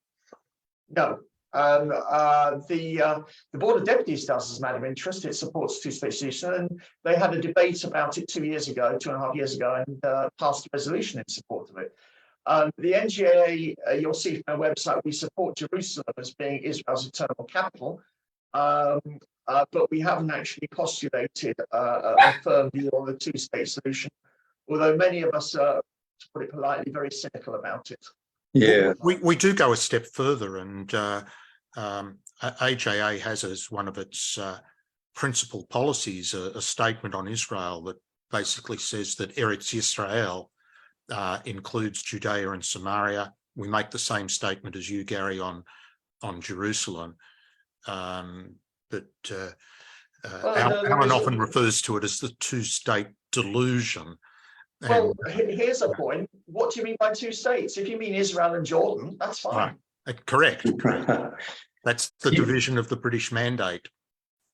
No. The Board of Deputies does, as a matter of interest. It supports two-state solution, and they had a debate about it 2 years ago, 2.5 years ago, and passed a resolution in support of it. The NJA, you'll see from our website, we support Jerusalem as being Israel's eternal capital, but we haven't actually postulated a firm view on the two-state solution, although many of us are, to put it politely, very cynical about it. Yeah, we do go a step further, and AJA has as one of its principal policies a statement on Israel that basically says that Eretz Yisrael includes Judea and Samaria. We make the same statement as you, Gary, on Jerusalem, but Alan often refers to it as the two-state delusion. Well, here's a point. What do you mean by two states? If you mean Israel and Jordan, that's fine. Right. Correct. That's the division of the British mandate.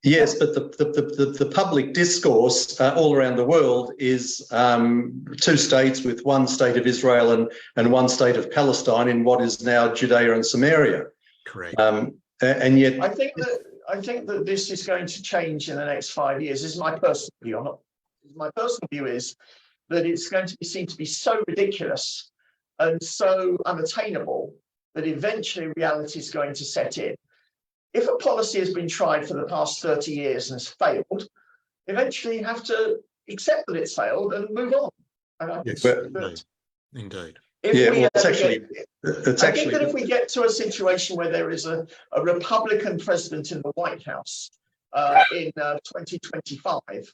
Yes, but the public discourse all around the world is two states with one state of Israel and one state of Palestine in what is now Judea and Samaria. Correct. And yet, I think that this is going to change in the next 5 years. This is my personal view. My personal view is that it's going to be seen to be so ridiculous and so unattainable that eventually reality is going to set in. If a policy has been tried for the past 30 years and has failed, eventually you have to accept that it's failed and move on. Yes, indeed. It's I actually think that if we get to a situation where there is a Republican president in the White House in 2025,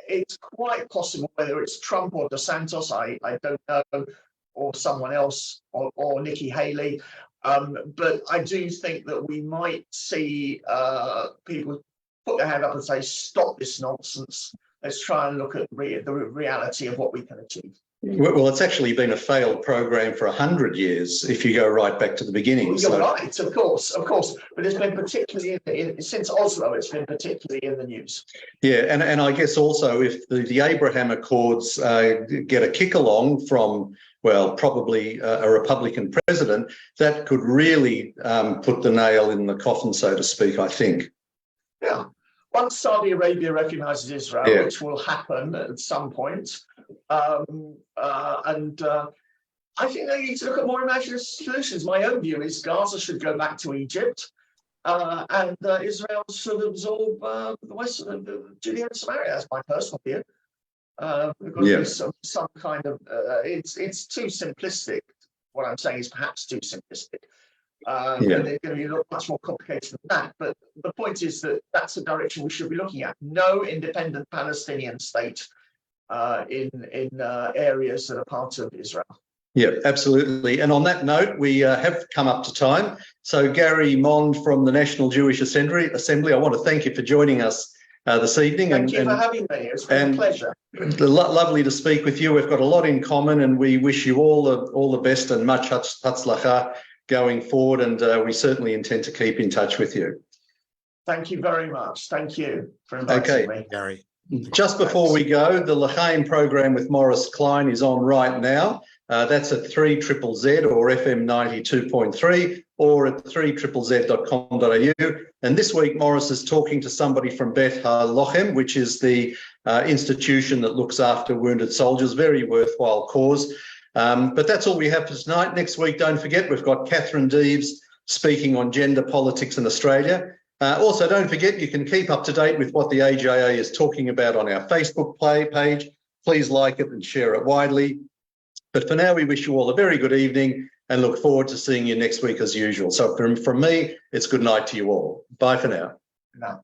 it's quite possible, whether it's Trump or DeSantis, I don't know, or someone else, or Nikki Haley, but I do think that we might see people put their hand up and say, stop this nonsense. Let's try and look at the reality of what we can achieve. Well, it's actually been a failed program for 100 years, if you go right back to the beginning. Well, you're right, of course, but it's been particularly since Oslo, it's been particularly in the news. Yeah, and I guess also if the Abraham Accords get a kick along from, well, probably a Republican president, that could really put the nail in the coffin, so to speak, I think. Yeah. once Saudi Arabia recognises Israel, Yeah. which will happen at some point, I think they need to look at more imaginative solutions. My own view is Gaza should go back to Egypt, and Israel should absorb the west of Judea and Samaria. That's my personal view. We've got to be some kind of. It's too simplistic. What I'm saying is perhaps too simplistic. And they're going to be much more complicated than that. But the point is that that's the direction we should be looking at. No independent Palestinian state in areas that are part of Israel. Yeah, absolutely. And on that note, we have come up to time. So Gary Mond from the National Jewish Assembly, I want to thank you for joining us this evening. Thank you for having me. It's been a pleasure. Lovely to speak with you. We've got a lot in common, and we wish you all the best and much hatzlacha going forward. And we certainly intend to keep in touch with you. Thank you very much. Thank you for inviting me. Gary. Just before we go, the L'chaim program with Morris Klein is on right now. That's at 3ZZZ or FM 92.3 or at 3ZZZ.com.au. And this week, Morris is talking to somebody from Beth HaLochem, which is the institution that looks after wounded soldiers. Very worthwhile cause. But that's all we have for tonight. Next week, don't forget, we've got Catherine Deeves speaking on gender politics in Australia. Also, don't forget, you can keep up to date with what the AJA is talking about on our Facebook page. Please like it and share it widely. But for now, we wish you all a very good evening and look forward to seeing you next week as usual. So from me, it's good night to you all. Bye for now. No.